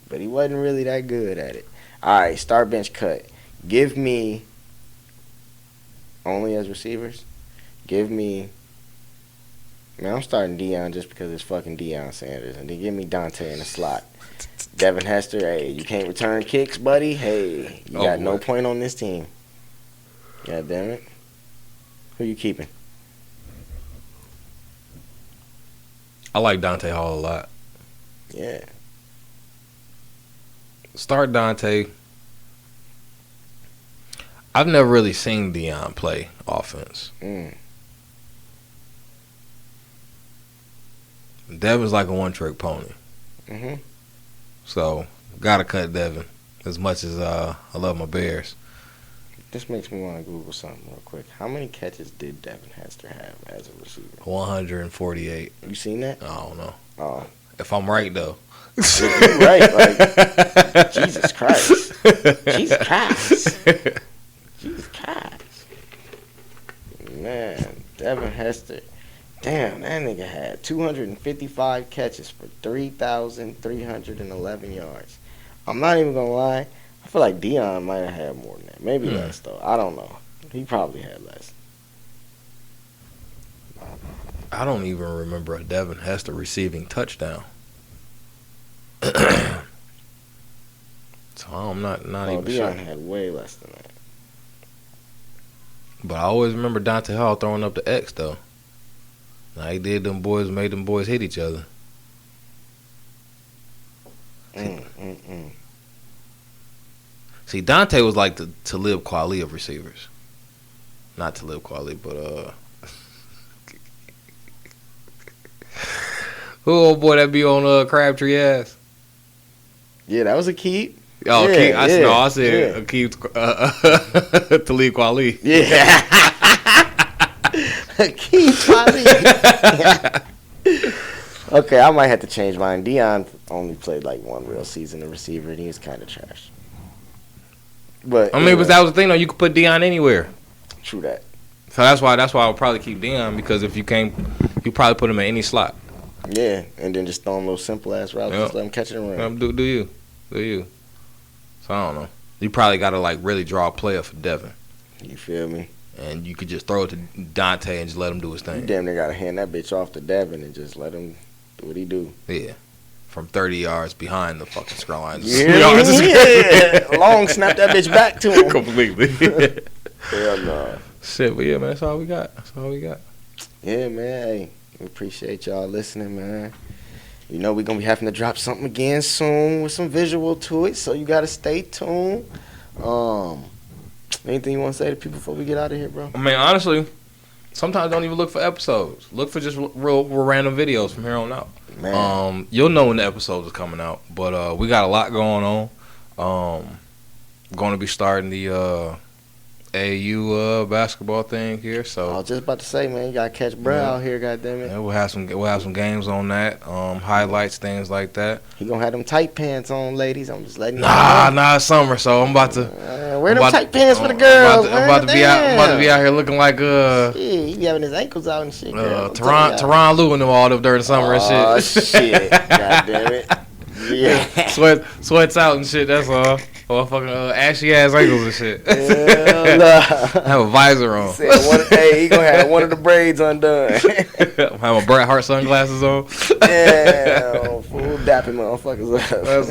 But he wasn't really that good at it. All right, start bench cut. Give me, only as receivers, give me Man, I'm starting Deion just because it's fucking Deion Sanders. And then give me Dante in the slot. Devin Hester, hey, you can't return kicks, buddy. Hey, you got no point on this team. God damn it. Who you keeping? I like Dante Hall a lot. Yeah. Start Dante. I've never really seen Deion play offense. Devin's like a one-trick pony. So, gotta cut Devin as much as I love my Bears. This makes me want to Google something real quick. How many catches did Devin Hester have as a receiver? 148. You seen that? I don't know. Oh. If I'm right, though. You're right. Like, Jesus Christ. Jesus Christ. Jesus Christ. Man, Devin Hester. Damn, that nigga had 255 catches for 3,311 yards. I'm not even going to lie. I feel like Deion might have had more than that. Maybe less, though. I don't know. He probably had less. I don't even remember a Devin Hester receiving touchdown. So I'm not even Deion sure. had way less than that. But I always remember Dante Hall throwing up the X, though. Now, he did them boys, made them boys hit each other. See, Dante was like the Talib Kweli of receivers. Not Talib Kweli, but who old boy that be on Crabtree ass? Yeah, that was a keep. Oh, yeah, I said Akeem Talib Kweli. Yeah. Akeem Kweli. Okay, I might have to change mine. Deion only played like one real season of receiver, and he was kind of trash. But I mean, but that was the thing, though. You could put Deion anywhere. True that. So that's why I would probably keep Deion, because if you can't, you probably put him in any slot. Yeah, and then just throw him little simple ass routes, just let him catch it and run. Do you? So I don't know. You probably got to like really draw a player for Devin. You feel me? And you could just throw it to Dante and just let him do his thing. You damn near got to hand that bitch off to Devin and just let him do what he do. Yeah. From 30 yards behind the fucking scroll line. Yeah. Long snap that bitch back to him. Completely. Hell no. Shit, but yeah, man, that's all we got. Yeah, man. Hey, we appreciate y'all listening, man. You know we're going to be having to drop something again soon with some visual to it, so you got to stay tuned. Anything you want to say to people before we get out of here, bro? I mean, honestly, sometimes don't even look for episodes. Look for just real random videos from here on out. Man. You'll know when the episodes are coming out. But we got a lot going on. Going to be starting the AAU basketball thing here. So I was just about to say, man, you gotta catch Bruh out here, goddammit. Yeah, we'll have some games on that. Highlights, things like that. He gonna have them tight pants on, ladies. I'm just letting you know. Nah, it's summer, so I'm about to wear them tight pants for the girls. I'm about to be out here looking like shit, he be having his ankles out and shit. Teron Lou and them all up during the summer and shit. Oh shit, goddammit. Yeah, sweats out and shit. That's all. Or fucking ashy ass ankles and shit. Have a visor on. Hey, he gonna have one of the braids undone. Have my Bret Hart sunglasses on. Yeah, fool dapping motherfuckers up. That's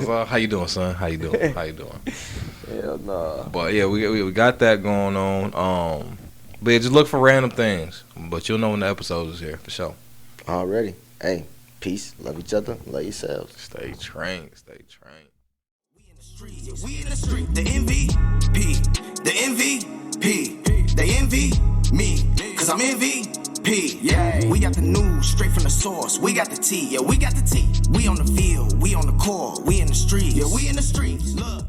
all. How you doing, son? How you doing? Hell no. But yeah, we got that going on. But yeah, just look for random things. But you'll know when the episode is here for sure. Already. Hey, peace. Love each other. Love yourselves. Stay trained. We in the street, the MVP, the MVP, they envy me, cause I'm MVP, yeah. We got the news straight from the source, we got the tea, yeah, we got the tea. We on the field, we on the court, we in the streets, yeah, we in the streets, look.